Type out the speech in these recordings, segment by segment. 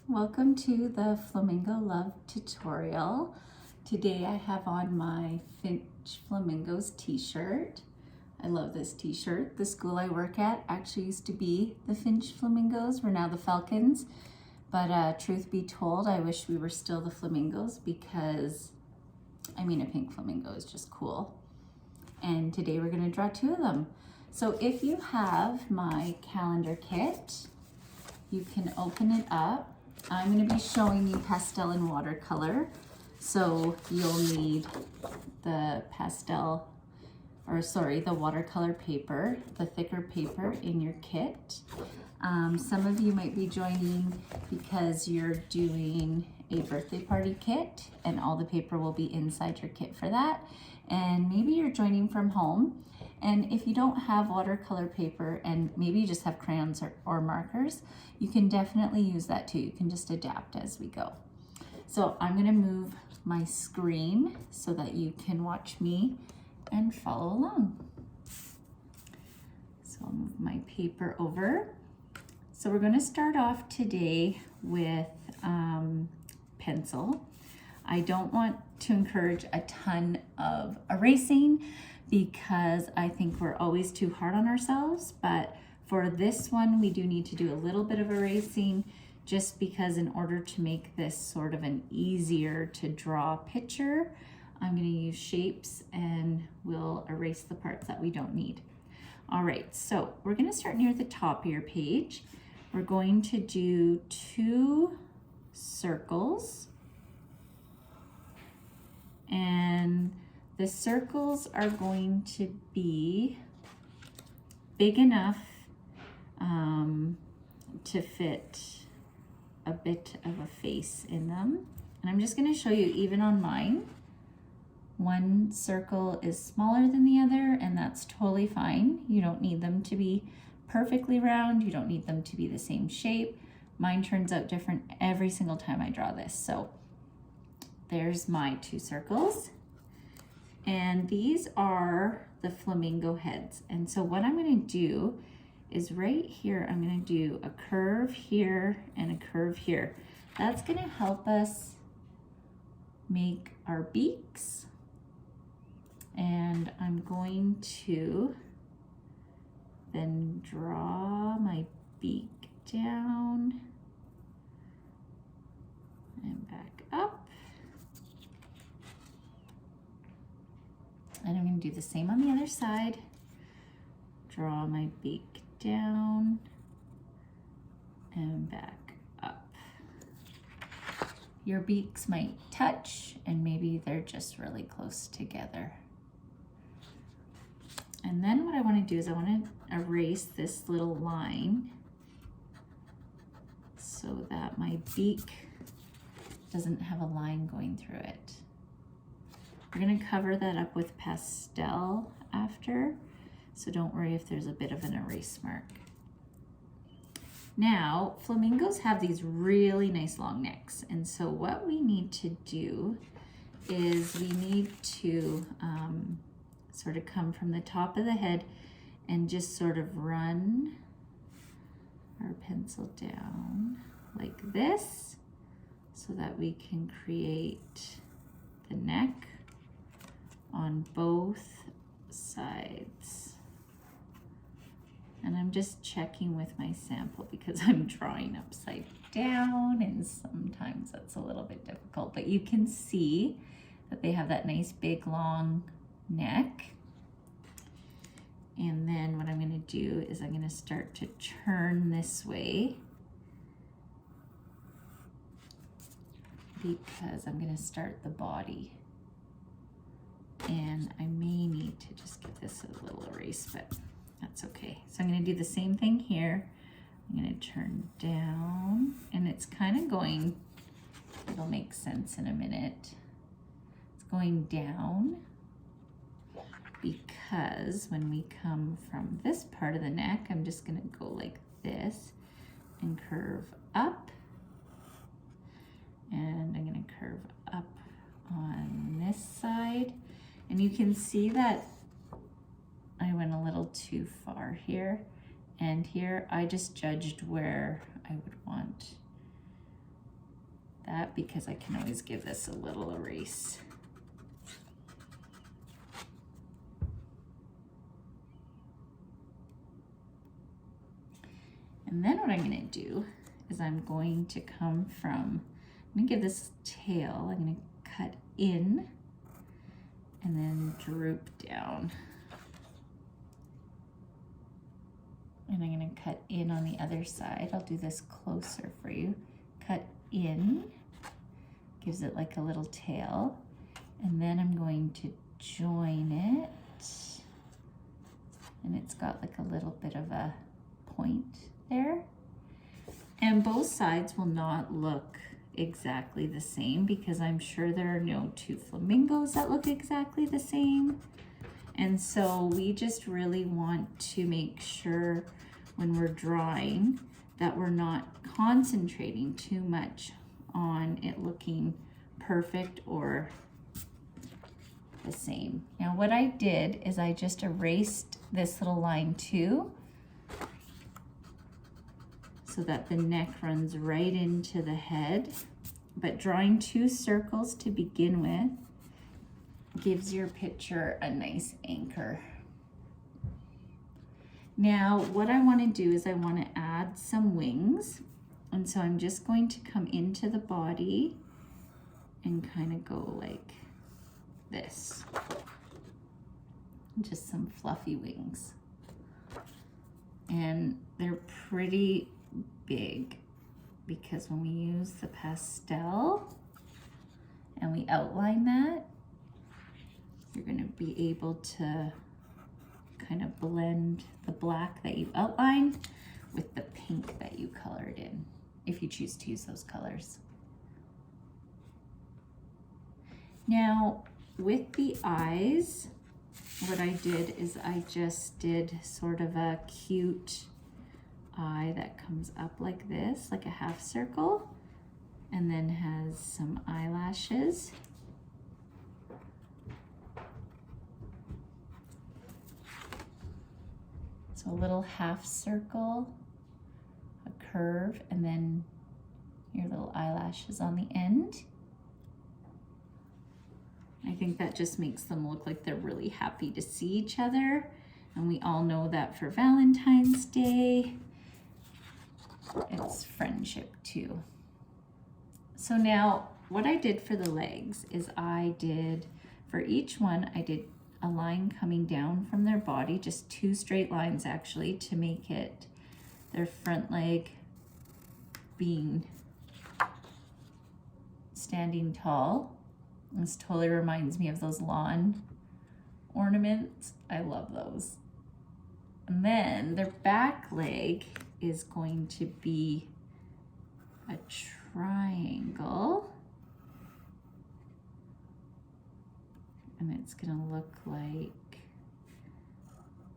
Welcome to the Flamingo Love tutorial. Today I have on my Finch Flamingos t-shirt. I love this t-shirt. The school I work at actually used to be the Finch Flamingos. We're now the Falcons. But truth be told, I wish we were still the Flamingos because, a pink flamingo is just cool. And today we're gonna draw two of them. So if you have my calendar kit, you can open it up. I'm going to be showing you pastel and watercolor. So you'll need the the watercolor paper, the thicker paper in your kit. Some of you might be joining because you're doing a birthday party kit and all the paper will be inside your kit for that. And maybe you're joining from home. And if you don't have watercolor paper and maybe you just have crayons or markers, you can definitely use that too. You can just adapt as we go. So I'm gonna move my screen so that you can watch me and follow along. So I'll move my paper over. So we're gonna start off today with pencil. I don't want to encourage a ton of erasing because I think we're always too hard on ourselves, but for this one we do need to do a little bit of erasing just because in order to make this sort of an easier to draw picture, I'm going to use shapes and we'll erase the parts that we don't need. All right, so we're going to start near the top of your page. We're going to do 2 circles, and the circles are going to be big enough to fit a bit of a face in them. And I'm just going to show you even on mine. One circle is smaller than the other, and that's totally fine. You don't need them to be perfectly round. You don't need them to be the same shape. Mine turns out different every single time I draw this. So there's my 2 circles. And these are the flamingo heads. And so what I'm going to do is right here, I'm going to do a curve here and a curve here. That's going to help us make our beaks. And I'm going to then draw my beak down and back up. And I'm going to do the same on the other side. Draw my beak down and back up. Your beaks might touch and maybe they're just really close together. And then what I want to do is I want to erase this little line so that my beak doesn't have a line going through it. We're going to cover that up with pastel after, so don't worry if there's a bit of an erase mark. Now, flamingos have these really nice long necks, and so what we need to do is we need to sort of come from the top of the head and just sort of run our pencil down like this so that we can create the neck on both sides. And I'm just checking with my sample because I'm drawing upside down and sometimes that's a little bit difficult, but you can see that they have that nice big long neck. And then what I'm going to do is I'm going to start to turn this way because I'm going to start the body. And I may need to just give this a little erase, but that's okay. So I'm going to do the same thing here. I'm going to turn down, and it's kind of going, it'll make sense in a minute. It's going down because when we come from this part of the neck, I'm just going to go like this and curve up. And I'm going to curve up on this side. And you can see that I went a little too far here and here. I just judged where I would want that because I can always give this a little erase. And then what I'm going to do is I'm going to come from, I'm going to give this tail, I'm going to cut in and then droop down. And I'm going to cut in on the other side. I'll do this closer for you. Cut in, gives it like a little tail. And then I'm going to join it. And it's got like a little bit of a point there. And both sides will not look exactly the same because I'm sure there are no two flamingos that look exactly the same. And so we just really want to make sure when we're drawing that we're not concentrating too much on it looking perfect or the same. Now what I did is I just erased this little line too, so that the neck runs right into the head. But drawing 2 circles to begin with gives your picture a nice anchor. Now, what I want to do is I want to add some wings. And so I'm just going to come into the body and kind of go like this. Just some fluffy wings. And they're pretty big because when we use the pastel and we outline that, you're going to be able to kind of blend the black that you outlined with the pink that you colored in, if you choose to use those colors. Now, with the eyes, what I did is I just did sort of a cute eye that comes up like this, like a half circle, and then has some eyelashes. So a little half circle, a curve, and then your little eyelashes on the end. I think that just makes them look like they're really happy to see each other. And we all know that for Valentine's Day, it's friendship too. So now what I did for the legs is I did, for each one, I did a line coming down from their body, just 2 straight lines actually, to make it their front leg being standing tall. This totally reminds me of those lawn ornaments. I love those. And then their back leg is going to be a triangle. And it's gonna look like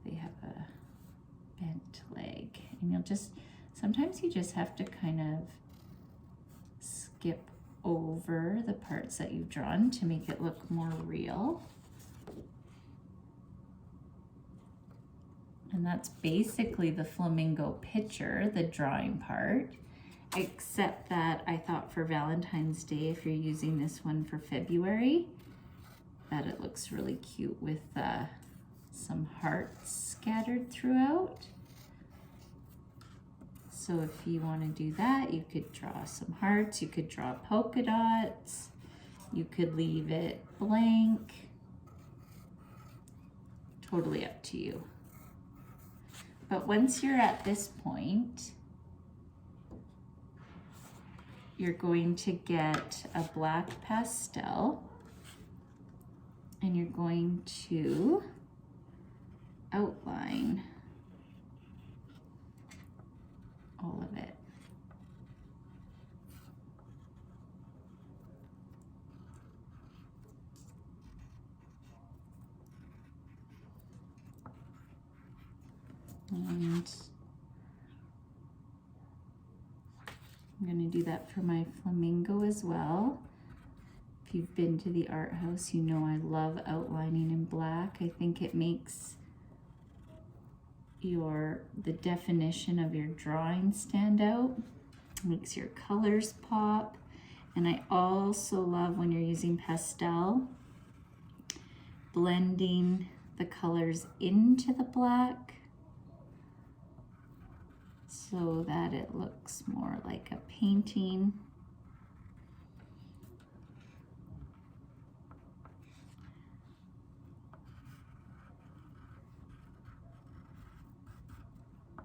they have a bent leg. And you'll just, sometimes you just have to kind of skip over the parts that you've drawn to make it look more real. And that's basically the flamingo picture, the drawing part, except that I thought for Valentine's Day, if you're using this one for February, that it looks really cute with some hearts scattered throughout. So if you want to do that, you could draw some hearts, you could draw polka dots, you could leave it blank. Totally up to you. But once you're at this point, you're going to get a black pastel and you're going to outline all of it. And I'm going to do that for my flamingo as well. If you've been to the art house, you know I love outlining in black. I think it makes the definition of your drawing stand out. It makes your colors pop. And I also love when you're using pastel, blending the colors into the black so that it looks more like a painting.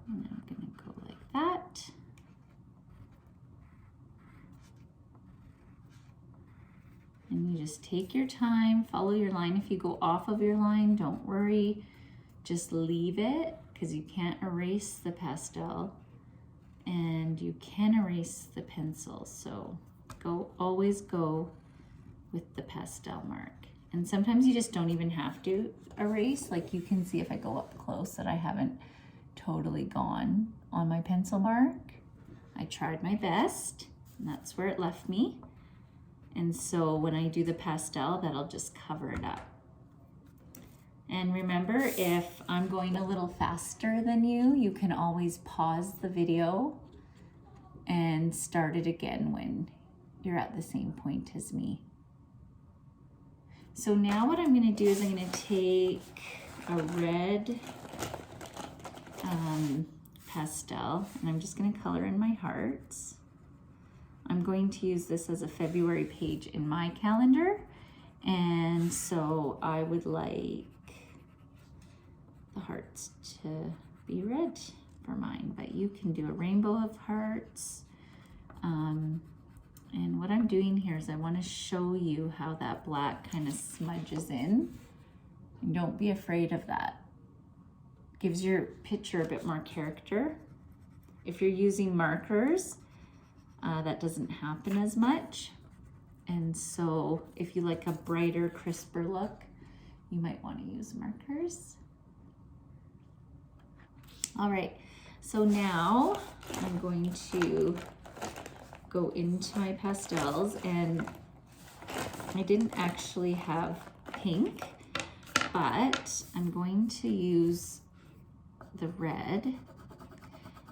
And I'm gonna go like that. And you just take your time, follow your line. If you go off of your line, don't worry, just leave it, because you can't erase the pastel and you can erase the pencil. So always go with the pastel mark. And sometimes you just don't even have to erase. Like you can see if I go up close that I haven't totally gone on my pencil mark. I tried my best, and that's where it left me. And so when I do the pastel, that'll just cover it up. And remember, if I'm going a little faster than you, you can always pause the video and start it again when you're at the same point as me. So now what I'm gonna do is I'm gonna take a red pastel, and I'm just gonna color in my hearts. I'm going to use this as a February page in my calendar, and so I would like the hearts to be red for mine, but you can do a rainbow of hearts. And what I'm doing here is I want to show you how that black kind of smudges in. And don't be afraid of that. Gives your picture a bit more character. If you're using markers, that doesn't happen as much. And so if you like a brighter, crisper look, you might want to use markers. All right, so now I'm going to go into my pastels, and I didn't actually have pink, but I'm going to use the red,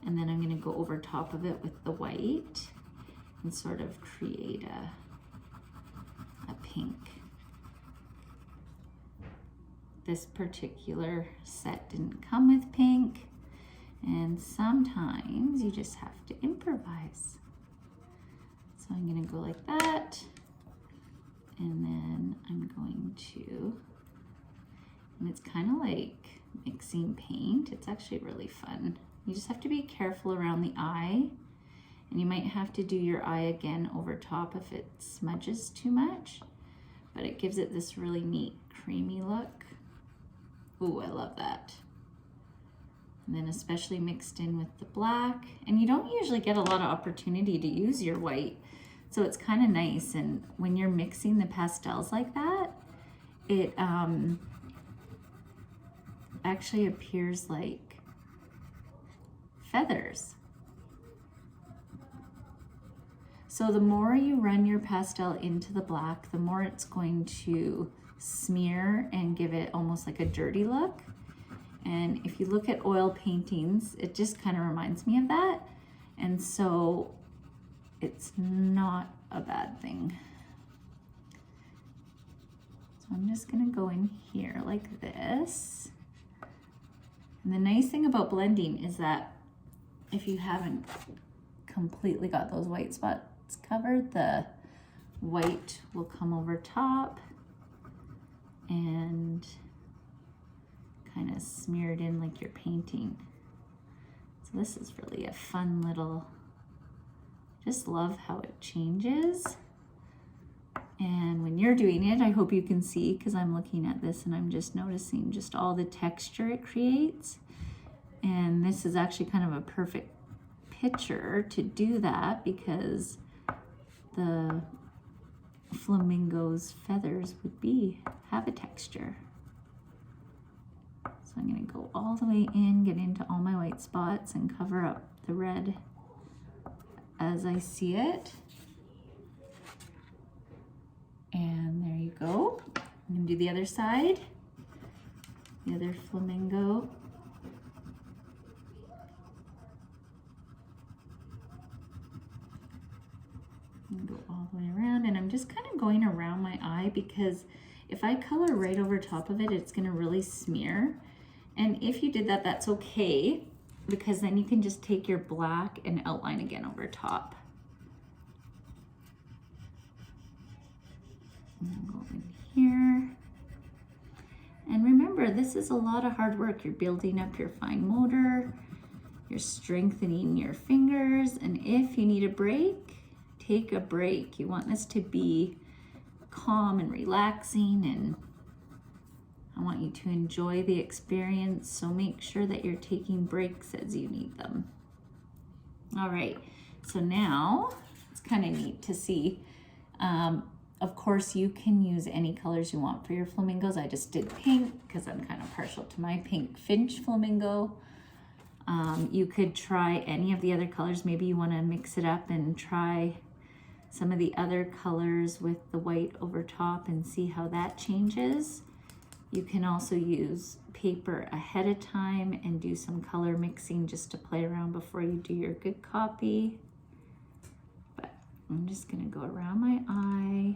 and then I'm going to go over top of it with the white and sort of create a pink. This particular set didn't come with pink, and sometimes you just have to improvise. So I'm going to go like that, and then I'm going to, and it's kind of like mixing paint. It's actually really fun. You just have to be careful around the eye, and you might have to do your eye again over top if it smudges too much, but it gives it this really neat creamy look. Ooh, I love that. And then especially mixed in with the black, and you don't usually get a lot of opportunity to use your white, so it's kind of nice. And when you're mixing the pastels like that, it actually appears like feathers. So the more you run your pastel into the black, the more it's going to smear and give it almost like a dirty look. And if you look at oil paintings, it just kind of reminds me of that. And so it's not a bad thing. So I'm just gonna go in here like this. And the nice thing about blending is that if you haven't completely got those white spots covered, the white will come over top and kind of smeared in like you're painting. So this is really a fun little, just love how it changes. And when you're doing it, I hope you can see, because I'm looking at this and I'm just noticing just all the texture it creates. And this is actually kind of a perfect picture to do that, because the flamingo's feathers would have a texture. So I'm going to go all the way in, get into all my white spots, and cover up the red as I see it. And there you go. I'm going to do the other side, the other flamingo. And go all the way around, and I'm just kind of going around my eye because if I color right over top of it, it's gonna really smear. And if you did that, that's okay, because then you can just take your black and outline again over top. And go in here. And remember, this is a lot of hard work. You're building up your fine motor, you're strengthening your fingers, and if you need a break, take a break. You want this to be calm and relaxing, and I want you to enjoy the experience, so make sure that you're taking breaks as you need them. All right, so now it's kind of neat to see. Of course, you can use any colors you want for your flamingos. I just did pink because I'm kind of partial to my pink finch flamingo. You could try any of the other colors. Maybe you want to mix it up and try some of the other colors with the white over top and see how that changes. You can also use paper ahead of time and do some color mixing just to play around before you do your good copy. But I'm just gonna go around my eye,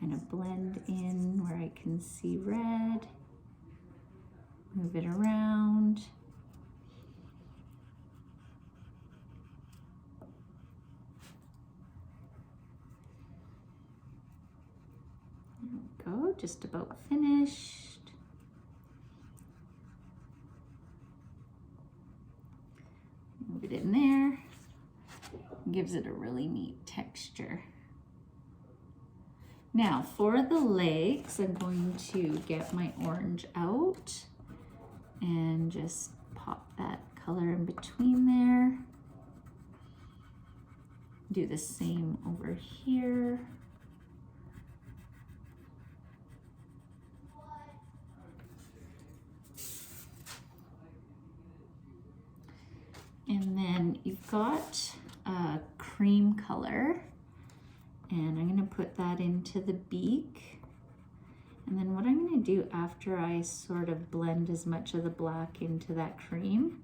kind of blend in where I can see red, move it around. Go, just about finished. Move it in there. Gives it a really neat texture. Now for the legs, I'm going to get my orange out and just pop that color in between there. Do the same over here. And then you've got a cream color, and I'm gonna put that into the beak. And then what I'm gonna do after I sort of blend as much of the black into that cream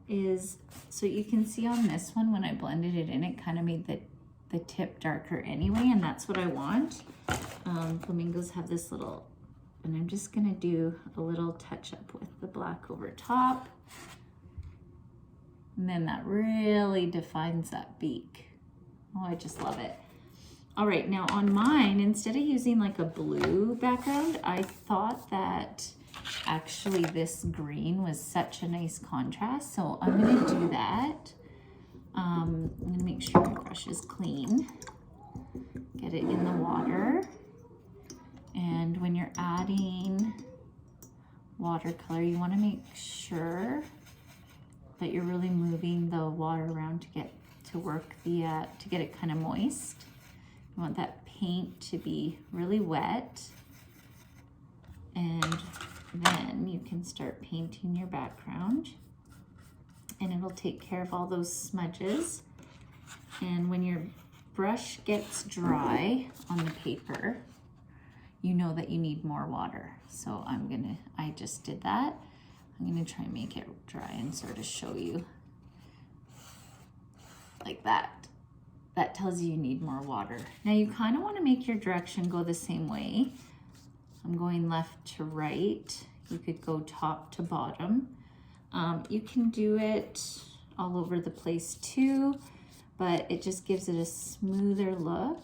is, so you can see on this one, when I blended it in, it kind of made the tip darker anyway, and that's what I want. Flamingos have this little, and I'm just gonna do a little touch up with the black over top. And then that really defines that beak. Oh, I just love it. All right, now on mine, instead of using like a blue background, I thought that actually this green was such a nice contrast. So I'm gonna do that. I'm gonna make sure my brush is clean. Get it in the water. And when you're adding watercolor, you wanna make sure that you're really moving the water around to get it kind of moist. You want that paint to be really wet, and then you can start painting your background, and it'll take care of all those smudges. And when your brush gets dry on the paper, you know that you need more water. So I just did that. I'm gonna try and make it dry and sort of show you like that. That tells you need more water. Now you kind of want to make your direction go the same way. I'm going left to right. You could go top to bottom. You can do it all over the place too, but it just gives it a smoother look.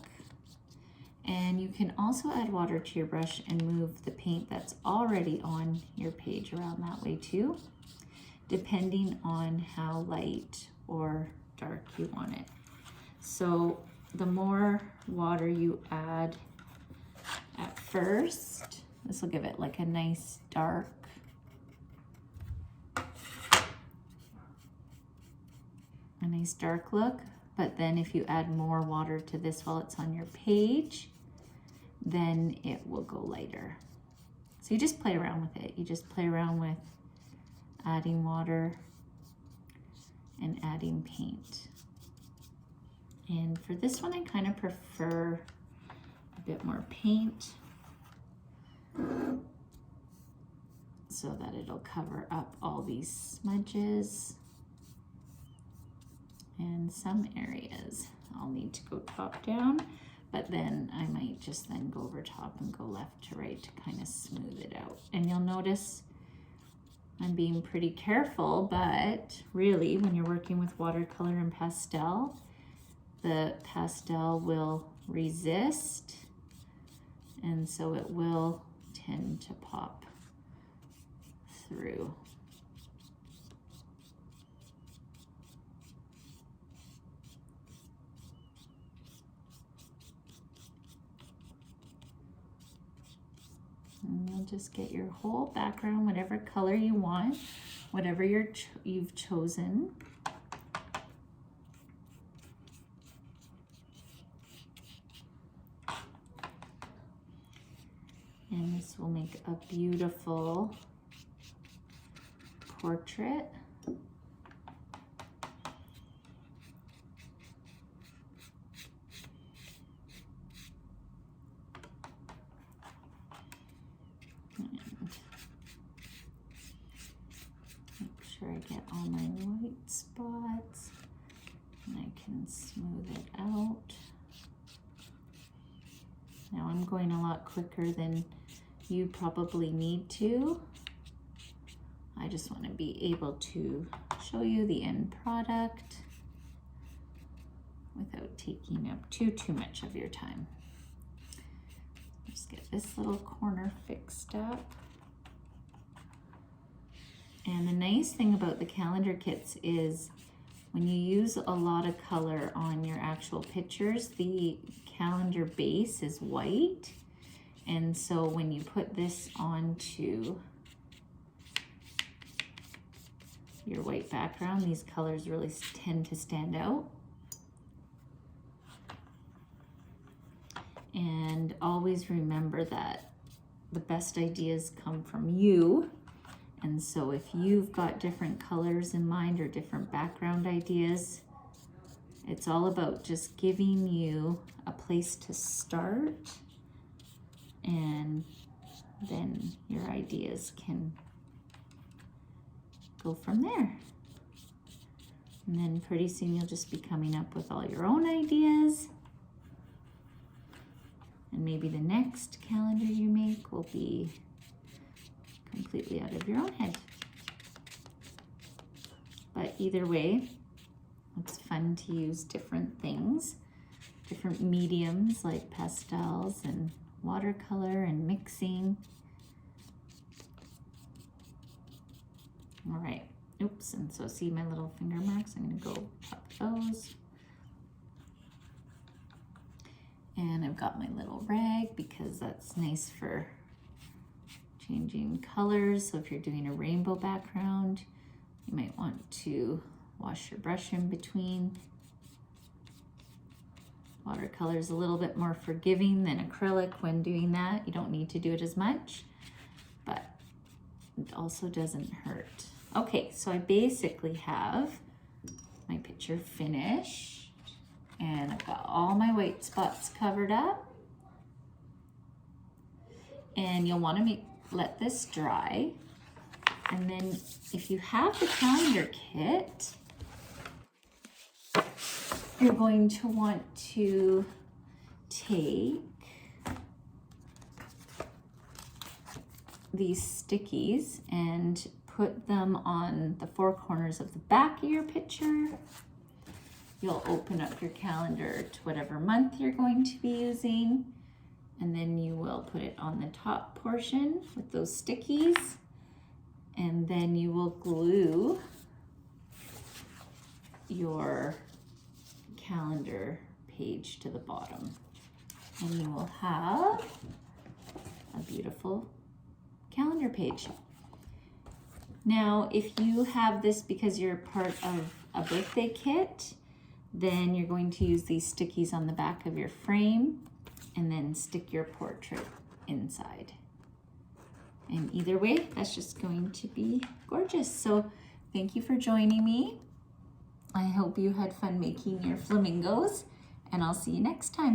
And you can also add water to your brush and move the paint that's already on your page around that way too, depending on how light or dark you want it. So the more water you add at first, this will give it like a nice dark, look. But then if you add more water to this while it's on your page, then it will go lighter. So you just play around with it. You just play around with adding water and adding paint. And for this one, I kind of prefer a bit more paint so that it'll cover up all these smudges. And some areas I'll need to go top down, but then I might just then go over top and go left to right to kind of smooth it out. And you'll notice I'm being pretty careful, but really when you're working with watercolor and pastel, the pastel will resist, and so it will tend to pop through. And you'll just get your whole background, whatever color you want, whatever you've chosen. And this will make a beautiful portrait. I get all my white spots and I can smooth it out. Now I'm going a lot quicker than you probably need to. I just want to be able to show you the end product without taking up too much of your time. Just get this little corner fixed up. And the nice thing about the calendar kits is when you use a lot of color on your actual pictures, the calendar base is white. And so when you put this onto your white background, these colors really tend to stand out. And always remember that the best ideas come from you. And so if you've got different colors in mind or different background ideas, it's all about just giving you a place to start, and then your ideas can go from there. And then pretty soon you'll just be coming up with all your own ideas. And maybe the next calendar you make will be completely out of your own head. But either way, it's fun to use different things, different mediums like pastels and watercolor and mixing. All right, oops, and so see my little finger marks? I'm gonna go chop those. And I've got my little rag because that's nice for changing colors. So if you're doing a rainbow background, you might want to wash your brush in between. Watercolor is a little bit more forgiving than acrylic when doing that. You don't need to do it as much, but it also doesn't hurt. Okay, so I basically have my picture finished and I've got all my white spots covered up. And you'll want to let this dry. And then if you have the calendar kit, you're going to want to take these stickies and put them on the four corners of the back of your picture. You'll open up your calendar to whatever month you're going to be using, and then you will put it on the top portion with those stickies, and then you will glue your calendar page to the bottom, and you will have a beautiful calendar page. Now, if you have this because you're part of a birthday kit, then you're going to use these stickies on the back of your frame and then stick your portrait inside. And either way, that's just going to be gorgeous. So thank you for joining me. I hope you had fun making your flamingos, and I'll see you next time.